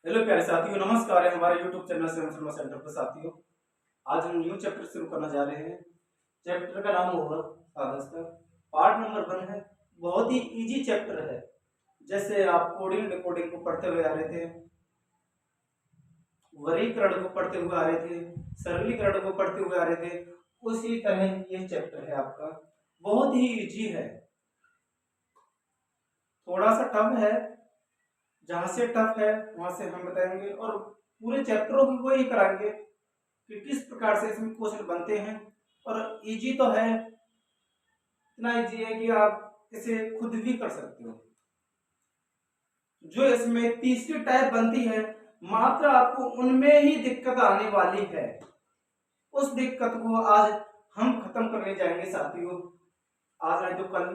Hello प्यारे साथियों, नमस्कार है हमारे YouTube चैनल से सेंटर पर साथियों। आज हम न्यू चैप्टर शुरू करना जा रहे हैं। चैप्टर का नाम होगा सादस्ता। पार्ट नंबर 1 है। बहुत ही इजी चैप्टर है। जैसे आप कोडिंग डिकोडिंग को पढ़ते हुए आ रहे थे, वर्गीकरण को पढ़ते हुए आ रहे थे, सरलीकरण को पढ़ते हुए आ रहे थे, उसी तरह ये चैप्टर है आपका। बहुत ही इजी है, थोड़ा सा टफ है। जहां से टफ है वहां से हम बताएंगे और पूरे चैप्टरों की वही कराएंगे कि किस प्रकार से इसमें क्वेश्चन बनते हैं। और इजी तो है, इतना इजी है कि आप इसे खुद भी कर सकते हो। जो इसमें तीसरी टाइप बनती है, मात्र आपको उनमें ही दिक्कत आने वाली है। उस दिक्कत को आज हम खत्म करने जाएंगे साथियों। आज नहीं तो कल,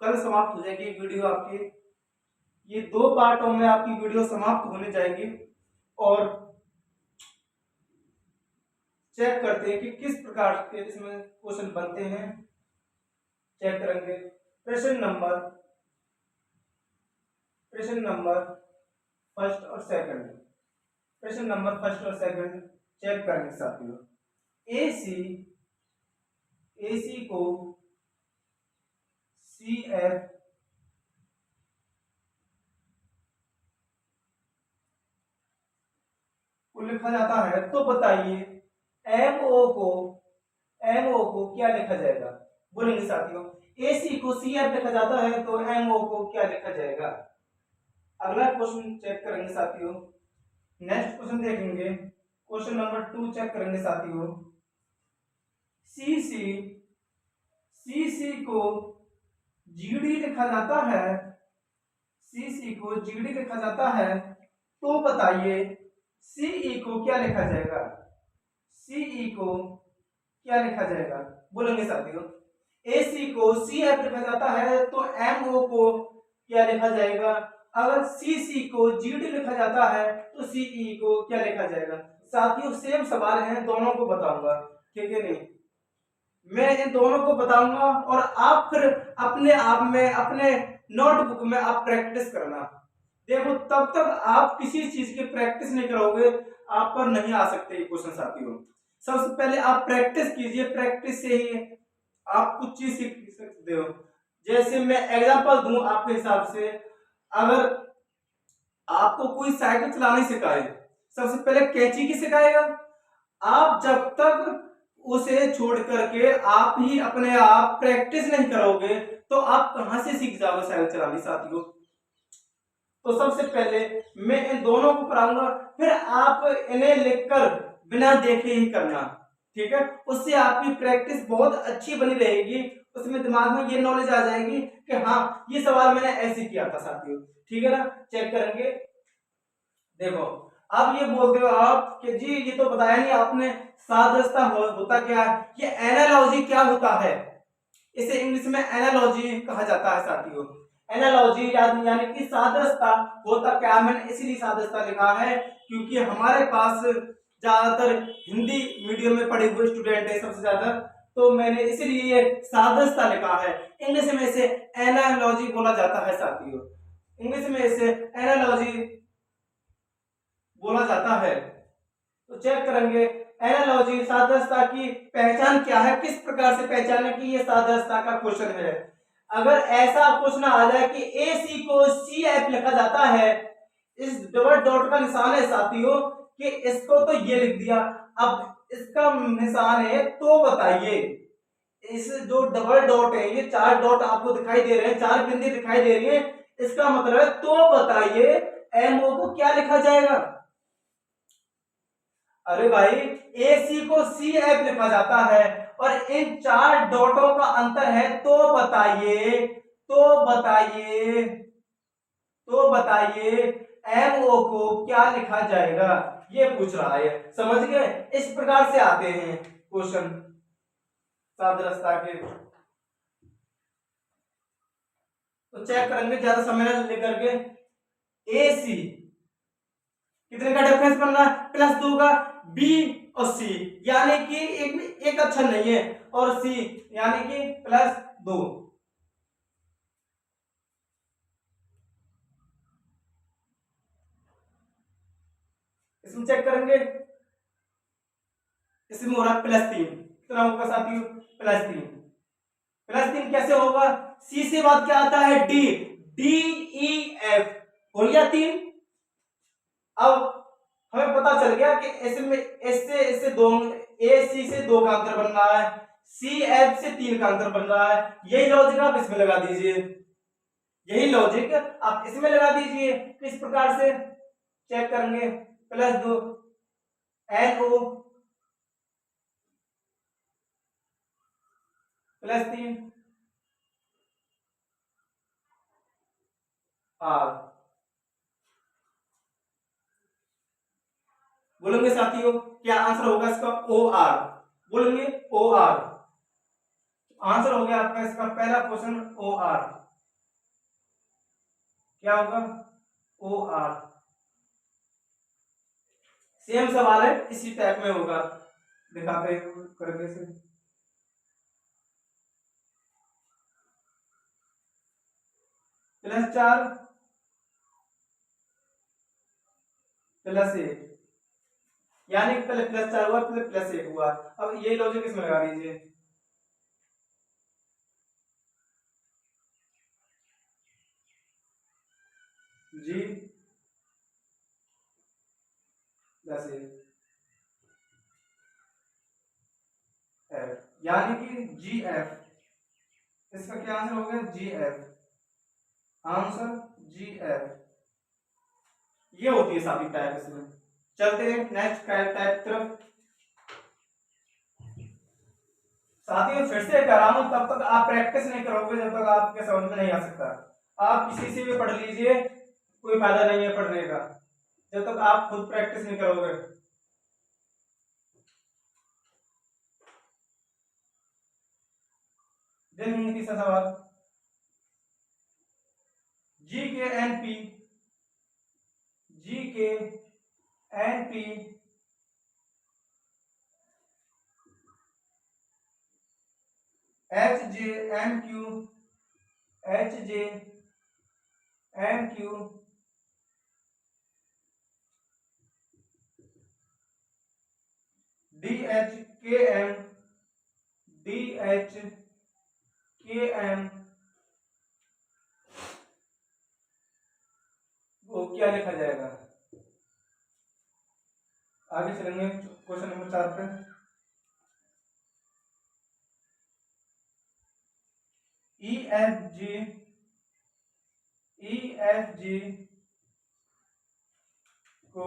कल समाप्त हो जाएगी वीडियो आपकी। ये 2 पार्टों में आपकी वीडियो समाप्त होने जाएगी। और चेक करते हैं कि किस प्रकार के इसमें क्वेश्चन बनते हैं। चेक करेंगे प्रश्न नंबर फर्स्ट और सेकंड। प्रश्न नंबर फर्स्ट और सेकंड चेक करेंगे साथियों। एसी एसी को सीएफ को लिखा जाता है तो बताइए एमओ को क्या लिखा जाएगा। बोलेंगे साथियों, एसी को सीएफ लिखा जाता है तो एमओ को क्या लिखा जाएगा। अगला क्वेश्चन चेक करेंगे साथियों। नेक्स्ट क्वेश्चन देखेंगे, क्वेश्चन नंबर 2 चेक करेंगे साथियों। सीसी सीसी को जीडी लिखा जाता है, सीसी को जीडी लिखा जाता है तो बताइए सीई को क्या लिखा जाएगा। सीई को क्या लिखा जाएगा, बोलेंगे साथियों। एसी को सीएफ लिखा जाता है तो एमओ को क्या लिखा जाएगा। अगर सीसी को जीडी लिखा जाता है तो सीई को क्या लिखा जाएगा। साथियों सेम सवाल है, दोनों को बताऊंगा, ठीक है नहीं। मैं इन दोनों को बताऊंगा और आप फिर अपने आप में अपने नोटबुक में आप प्रैक्टिस करना। देखो तब तक आप किसी चीज की प्रैक्टिस नहीं करोगे, आप पर नहीं आ सकते ये क्वेश्चन साथियों। सबसे पहले आप प्रैक्टिस कीजिए, प्रैक्टिस से ही आप कुछ चीज सीख सकते हो। जैसे मैं एग्जांपल दूं आपके हिसाब से, अगर आपको कोई साइकिल चलाने सिखाए, सबसे पहले कैंची की सिखाएगा। आप जब तक उसे छोड़ करके आप ही अपने आप प्रैक्टिस नहीं करोगे तो आप कहां से सीख जाओगे साइकिल चलानी साथियों। तो सबसे पहले मैं इन दोनों को कराऊंगा, फिर आप इन्हें लिखकर बिना देखे ही करना, ठीक है। उससे आपकी प्रैक्टिस बहुत अच्छी बनी रहेगी, उसमें दिमाग में ये नॉलेज आ जाएगी कि हाँ ये सवाल मैंने ऐसे किया था साथियों, ठीक है ना। चेक करेंगे। देखो अब ये बोलते हो आप कि जी ये तो बताया नहीं आपने, सादृश्यता होता क्या है, ये एनालॉजी क्या होता है। इसे इंग्लिश में एनालॉजी कहा जाता है साथियों। एनालॉजी यानी कि सादृश्यता होता क्या, मैंने इसीलिए सादृश्यता लिखा है क्योंकि हमारे पास ज्यादातर हिंदी मीडियम में पढ़े हुए स्टूडेंट है सबसे ज्यादा, तो मैंने इसीलिए सादृश्यता लिखा है। इंग्लिश में इसे एनालॉजी बोला जाता है साथियों, इंग्लिश में इसे एनालॉजी बोला जाता है। तो चेक करेंगे एनालॉजी सादृश्यता की पहचान क्या है, किस प्रकार से पहचाने कि ये सादृश्यता का क्वेश्चन है। अगर ऐसा क्वेश्चन आ जाए कि एसी को सीएफ लिखा जाता है, इस डबल डॉट का निशान है साथियों कि इसको तो ये लिख दिया, अब इसका निशान है तो बताइए इस जो डबल डॉट है, ये 4 डॉट आपको दिखाई दे रहे हैं, 4 बिंदी दिखाई दे रही है, इसका मतलब है तो बताइए एमओ को क्या लिखा जाएगा। अरे भाई AC को CF लिखा जाता है और इन 4 डॉटों का अंतर है तो बताइए, तो बताइए, तो बताइए MO को क्या लिखा जाएगा, ये पूछ रहा है। समझ गए, इस प्रकार से आते हैं क्वेश्चन सादृश्यता के। तो चेक करेंगे ज्यादा समय न लेकर के। AC कितने का डिफरेंस बन रहा है, +2 का। B और C यानी कि एक अक्षर नहीं है, और C यानी कि +2। इसमें चेक करेंगे, इसमें हो रहा है +3, कितना होगा साथियों, +3। +3 कैसे होगा, सी से बाद क्या आता है, डी, डी ई एफ हो गया 3। अब हमें पता चल गया कि इसमें इससे दो, ए सी से 2 का अंतर बन रहा है, सी एफ से 3 का अंतर बन रहा है। यही लॉजिक आप इसमें लगा दीजिए, यही लॉजिक आप इसमें लगा दीजिए। किस प्रकार से चेक करेंगे, +2 NO +3 R। बोलेंगे साथियों क्या आंसर होगा इसका, OR बोलेंगे, OR आंसर हो गया आपका इसका पहला क्वेश्चन OR। क्या होगा, OR। सेम सवाल है, इसी टाइप में होगा, दिखाते करके से। +4 +1, यानी कि पहले +4 हुआ फिर +1 हुआ। अब ये लॉजिक इसमें लगा दीजिए, G +1 F, यानी कि GF, इसका क्या आंसर हो गया, GF, आंसर GF। ये होती है साथी टाइप इसमें। चलते हैं नेक्स्ट टाइप तरफ। साथियों फिर से कह रहा हूं, तब तक आप प्रैक्टिस नहीं करोगे जब तक आपके समझ में नहीं आ सकता। आप किसी से भी पढ़ लीजिए, कोई फायदा नहीं है पढ़ने का जब तक आप खुद प्रैक्टिस नहीं करोगे। देखेंगे तीसरा सवाल, G K N P H J M Q D H K M वो क्या लिखा जाएगा। आगे चलेंगे क्वेश्चन नंबर 4 पे। ई एफ जी को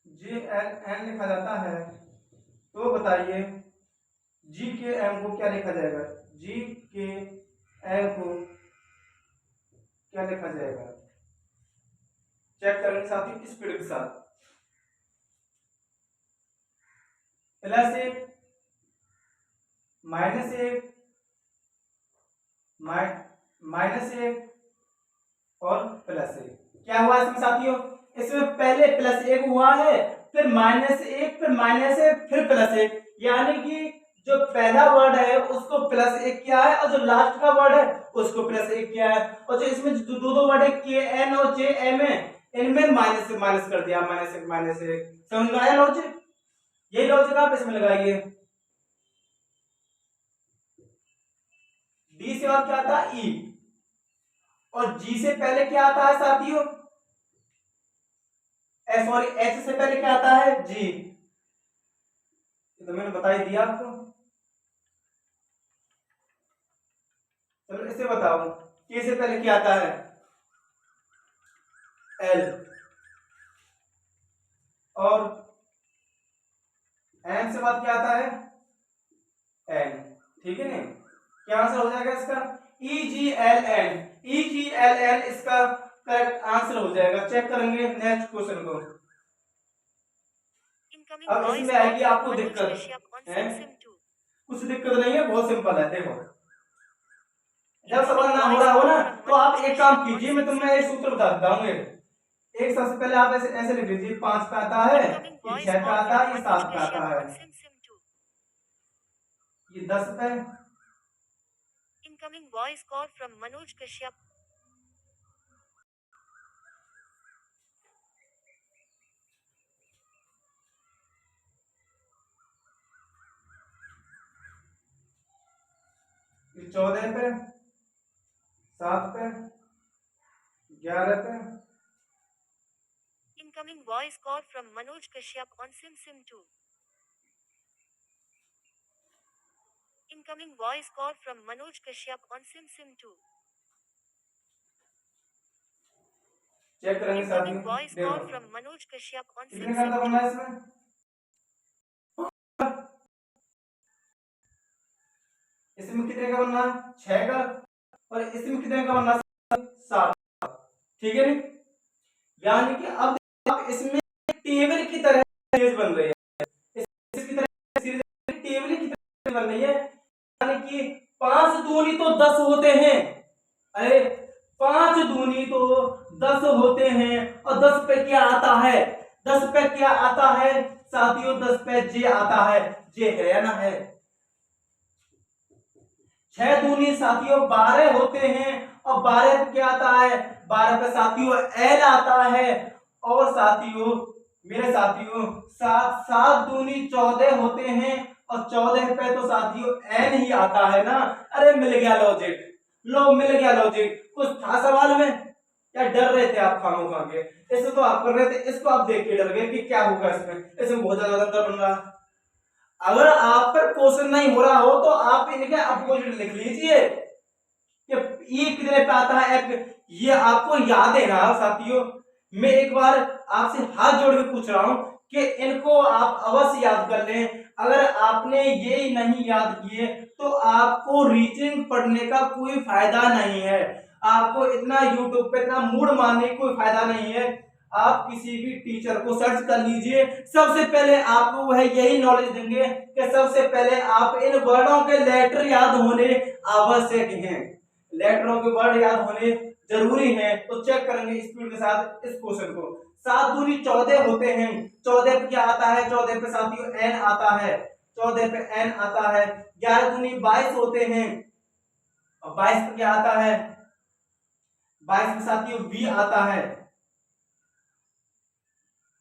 जे एल एन लिखा जाता है तो बताइए जी के एम को क्या लिखा जाएगा, जी के एम को क्या लिखा जाएगा। चेक करेंगे साथी स्पीड के साथ। +1 -1 -1 और +1। क्या हुआ इसमें साथियों, इसमें पहले +1 हुआ है, फिर -1, फिर -1, फिर +1, यानी कि जो पहला वर्ड है उसको +1 किया है और जो लास्ट का वर्ड है उसको +1 किया है। और जो इसमें जो दो वर्ड है के एन और जे एम है, इनमें माइनस से माइनस कर दिया, -1 समझ में आया लॉजिक। यही लॉजिक आप इसमें लगाइए। डी से और क्या आता है, ई, और जी से पहले क्या आता है साथियों, सॉरी एच से पहले क्या आता है, जी। तो मैंने बता ही दिया आपको। चलो इसे बताओ, के से पहले क्या आता है, एल, और एन से बाद क्या आता है, एन। ठीक है ना, क्या आंसर हो जाएगा इसका, EGLN, EGLN इसका करेक्ट आंसर हो जाएगा। चेक करेंगे नेक्स्ट क्वेश्चन को। अब इसमें आएगी आपको दिक्कत है, कुछ दिक्कत नहीं है, बहुत सिंपल है। देखो जब सवाल ना हो रहा हो ना तो आप एक काम कीजिए, मैं तुम्हें एक सूत्र बता देता हूँ। एक सबसे पहले आप ऐसे ऐसे लिख लीजिए, 5 पे आता है, ये 6 पे आता है, ये 7 पे आता है, ये 10 पे। Incoming voice call from Manoj Kashyap. ये 14 पे, 7 पे, 11 पे। Incoming voice call from Manoj Kashyap on Sim 2. Incoming voice call from Manoj Kashyap on Sim 2. Check करेंगे Incoming साथियों, voice देखो call from Manoj Kashyap on कितने Sim का बनना 2. है इसमें, इसमें कितने का बनना है, 6 का, और इसमें कितने का बनना है, 7। ठीक है नहीं, यानी कि अब आप इसमें टेबल की तरह सीरीज बन रही है, इसकी तरह सीरीज टेबल की तरह बन रही है, यानी कि 5 दूनी तो 10 होते हैं। अरे 5 दूनी तो 10 होते हैं, और 10 पे क्या आता है, 10 पे क्या आता है साथियों, 10 पे जे आता है, जे है या ना है। 6 दूनी साथियों 12 होते हैं, और 12 पे क्या आता है, 12 पे साथियों एल आता है, और साथियों मेरे साथियों 7 दूनी 14 होते हैं, और 14 पे तो साथियों एन ही आता है ना। अरे मिल गया लॉजिक, लो मिल गया लॉजिक। कुछ था सवाल में, या डर रहे थे आप खामो खा के, इसे तो आप कर रहे थे, इसको आप देख के डर गए कि क्या होगा इसमें, इसमें बहुत ज्यादा अंतर बन रहा है। अगर आप पर क्वेश्चन नहीं हो रहा हो तो आप इनके अपोजिट लिख लीजिए कि ये कितने पे आता है, ये आपको याद है ना साथियों। मैं एक बार आपसे हाथ जोड़ के पूछ रहा हूं कि इनको आप अवश्य याद कर लें। अगर आपने ये नहीं याद किए तो आपको रीजनिंग पढ़ने का कोई फायदा नहीं है, आपको इतना यूट्यूब पे इतना मूड मारने का कोई फायदा नहीं है। आप किसी भी टीचर को सर्च कर लीजिए, सबसे पहले आपको वह यही नॉलेज देंगे कि सबसे पहले आप इन वर्डों के लेटर याद होने आवश्यक हैं, लेटरों के वर्ड याद होने जरूरी है। तो चेक करेंगे स्पीड के साथ इस क्वेश्चन को। 7 दूनी 14 होते हैं, 14 पे क्या आता है, 14 पे साथियों एन आता है, 14 पे एन आता है। 11 दूनी 22 होते हैं, और 22 पे क्या आता है, 22 पे साथियों बी आता है।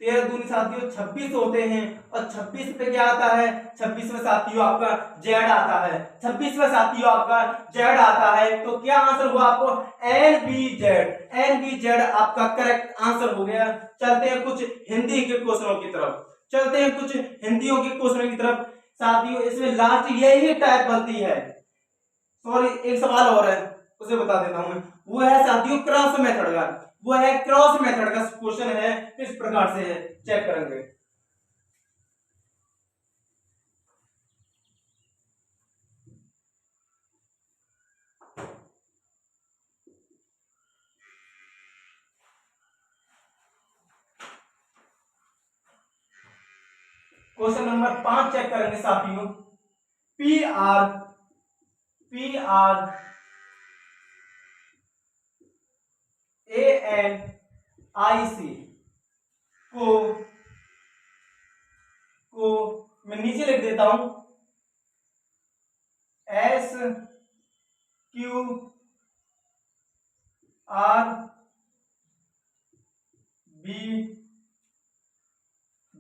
13 दूनी साथियों 26 होते हैं, और 26 पे क्या आता है, 26 में साथियों आपका जेड आता है, 26 में साथियों आपका जेड आता है। तो क्या आंसर हुआ आपको, N B Z, N B Z आपका करेक्ट आंसर हो गया। चलते हैं कुछ हिंदी के क्वेश्चनों की तरफ, चलते हैं कुछ हिंदियों के क्वेश्चनों की तरफ साथियों। इसमें लास्ट यही टाइप बनती है, सॉरी एक सवाल और है उसे बता देता हूं मैं, वो है साथियों क्रॉस मेथड का, वो है क्रॉस मेथड का क्वेश्चन है, इस प्रकार से है, चेक करेंगे। क्वेश्चन नंबर 5 चेक करेंगे साथियों। P R A N I C को मैं नीचे लिख देता हूं, S Q R B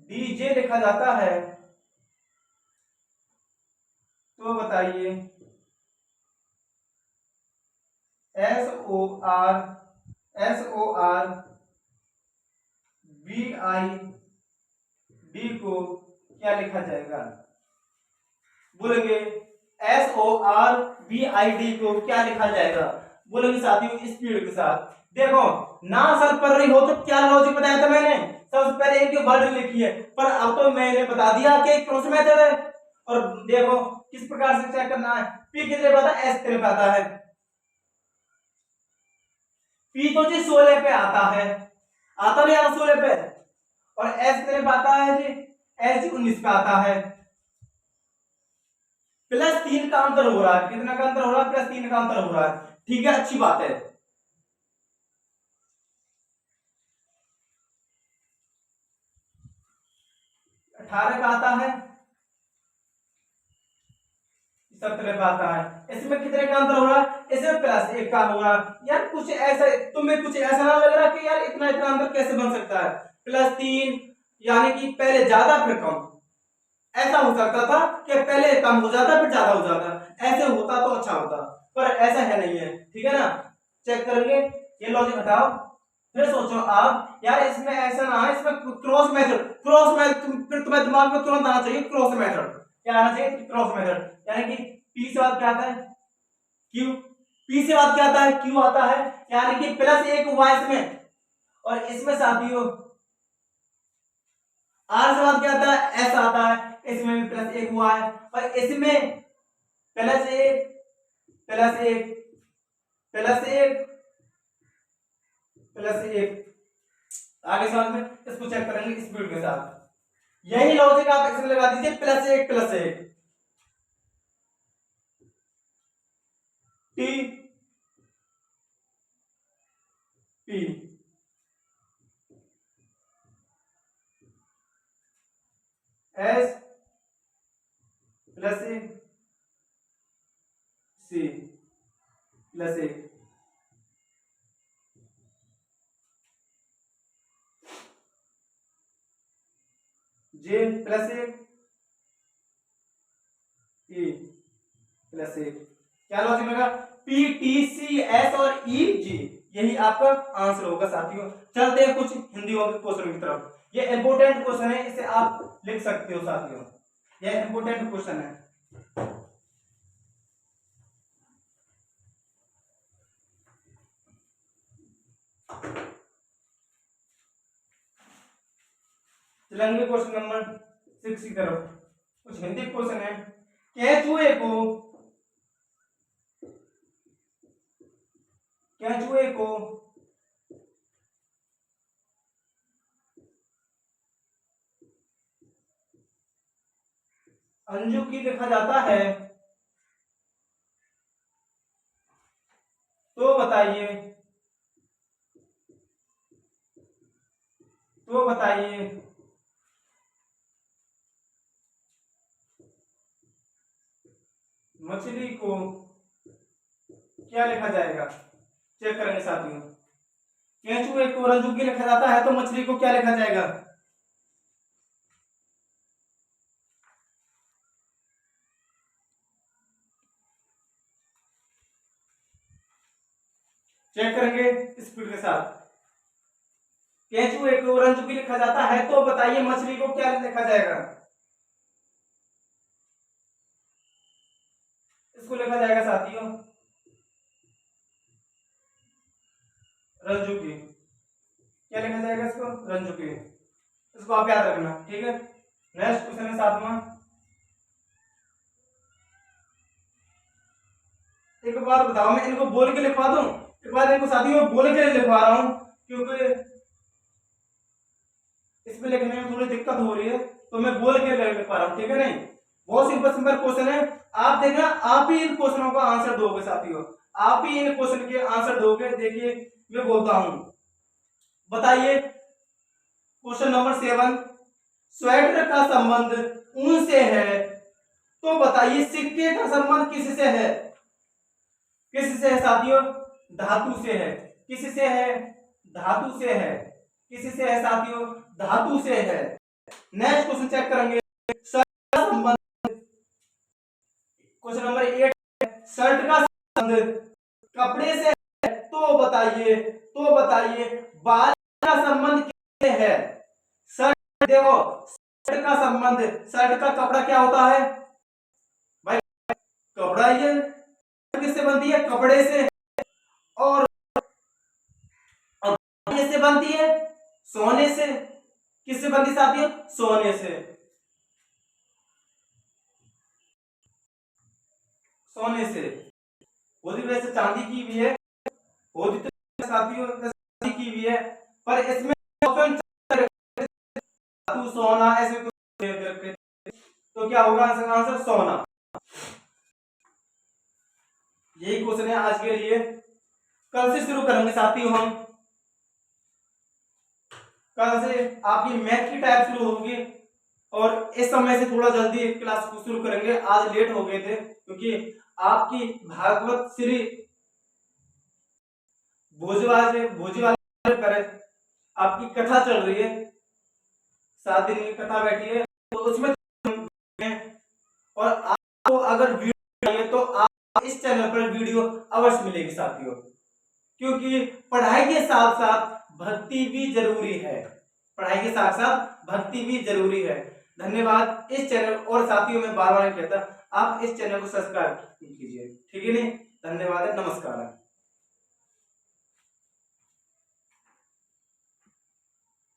D J लिखा जाता है। तो बताइए S O R B I D को क्या लिखा जाएगा, बोलेंगे S O R B I D को क्या लिखा जाएगा, बोलेंगे साथियों स्पीड के साथ। देखो ना सर पढ़ रही हो तो क्या लॉजिक बताया था मैंने, सबसे पहले इनके वर्ड लिखिए, पर अब तो मैंने बता दिया कि क्रॉस मेथड है। और देखो किस प्रकार से चेक करना है, पी कितने पता है, एस कितने पे आता है, पी तो जी 16 पे आता है, आता नहीं आता 16 पे, और एस कितने पे आता है जी, एस जी 19 पे आता है। +3 का अंतर हो रहा है, कितना का अंतर हो रहा है, +3 का अंतर हो रहा है। ठीक है अच्छी बात है। 18 का आता है, सब तरह का आता है। इसमें कितने का अंतर हो रहा है? इसमें +1 का होगा। यार कुछ ऐसा तुम्हें कुछ ऐसा ना लग रहा कि यार इतना इतना अंतर कैसे बन सकता है? +3 यानी कि पहले ज्यादा फिर कम, ऐसा हो सकता था कि पहले कम हो जाता फिर ज्यादा हो जाता, ऐसे होता तो अच्छा होता, पर ऐसा है नहीं है। ठीक है ना, चेक करेंगे। ये लॉजिक हटाओ, फिर सोचो आप यार इसमें ऐसा ना है, इसमें क्रॉस मेथड, फिर तुम्हारे दिमाग में तुरंत आना चाहिए क्रॉस मेथड। क्या आना चाहिए? Cross method. यानी कि पी से बाद क्या आता है? क्यू। पी से बाद क्या आता है? क्यू आता है। यानी कि +1 हुआ इसमें, और इसमें साथियों आर से बाद क्या आता है? एस आता है। इसमें भी +1 हुआ है, और इसमें +1 +1 +1 +1। आगे समझ में, इसको चेक करेंगे स्पीड के साथ। यही लॉजिक आप इसमें लगा दीजिए, +1 +1 टी पी एस +1 सी +1। जे +1 ई +1। क्या लॉजिक लगा? पी टी सी एस और ई जी, यही आपका आंसर होगा साथियों। चलते हैं कुछ हिंदी क्वेश्चन की तरफ। ये इंपोर्टेंट क्वेश्चन है, इसे आप लिख सकते हो साथियों, ये इंपोर्टेंट क्वेश्चन है। चलेंगे क्वेश्चन नंबर 6 की तरफ। कुछ हिंदी क्वेश्चन है। केंचुए को अंजू की लिखा जाता है तो बताइए, तो बताइए मछली को क्या लिखा जाएगा? चेक करेंगे साथियों। केंचुए को रंजू की लिखा जाता है तो मछली को क्या लिखा जाएगा? चेक करेंगे स्पीड के साथ। केंचुए को रंजू की लिखा जाता है तो बताइए मछली को क्या लिखा जाएगा? इसको लिखा जाएगा साथियों रंजू की। क्या लिखा जाएगा इसको? रंजू की। इसको आप याद रखना, ठीक है। नेक्स्ट क्वेश्चन है 7वां। एक बार बताओ, मैं इनको बोल के लिखवा दूं? एक बार इनको साथियों बोल के लिखवा रहा हूं, क्योंकि इसमें लिखने में थोड़ी दिक्कत हो रही है, तो मैं बोल के लिखवा रहा हूं, ठीक है। नहीं, बहुत सिंपल सिंपल क्वेश्चन है। आप देखना, आप ही इन क्वेश्चनों का आंसर दोगे साथियों, आप ही इन क्वेश्चन के आंसर दोगे। देखिए मैं बोलता हूं, बताइए क्वेश्चन नंबर 7। स्वेटर का संबंध ऊन से है तो बताइए सिक्के का संबंध किससे है? किससे है साथियों? धातु से है। किससे है? धातु से है। किससे है साथियों? धातु से है। नेक्स्ट क्वेश्चन चेक करेंगे। शर्ट का संबंध, क्वेश्चन नंबर 8। शर्ट का संबंध कपड़े से है तो बताइए, तो बताइए बाल का संबंध किससे है? शर्ट देखो, शर्ट का संबंध, शर्ट का कपड़ा क्या होता है भाई? कपड़ा ही है। किससे बनती है? कपड़े से। और किससे बनती है? सोने से। किससे बनती साथियों? सोने से। सोने से। होती वैसे चांदी की भी है, होती तो साथियों चांदी की भी है, पर इसमें धातु सोना ऐसे कुछ, तो क्या होगा आंसर? सोना। यही क्वेश्चन है आज के लिए। कल से शुरू करेंगे साथियों हम, कल से आपकी मैथ की टाइप शुरू होगी। और इस समय से थोड़ा जल्दी क्लास को शुरू करेंगे। आज लेट हो गए थे क्योंकि आपकी भागवत श्री भोजवाल पर आपकी कथा चल रही है, 7 दिन की कथा बैठी है, तो उसमें और आपको अगर वीडियो चाहिए तो आप इस चैनल पर वीडियो अवश्य मिलेगी साथियों, क्योंकि पढ़ाई के साथ साथ भक्ति भी जरूरी है। पढ़ाई के साथ साथ भक्ति भी जरूरी है। धन्यवाद। इस चैनल और साथियों में बार बार कहता, आप इस चैनल को सब्सक्राइब कीजिए, ठीक है नहीं? धन्यवाद, नमस्कार।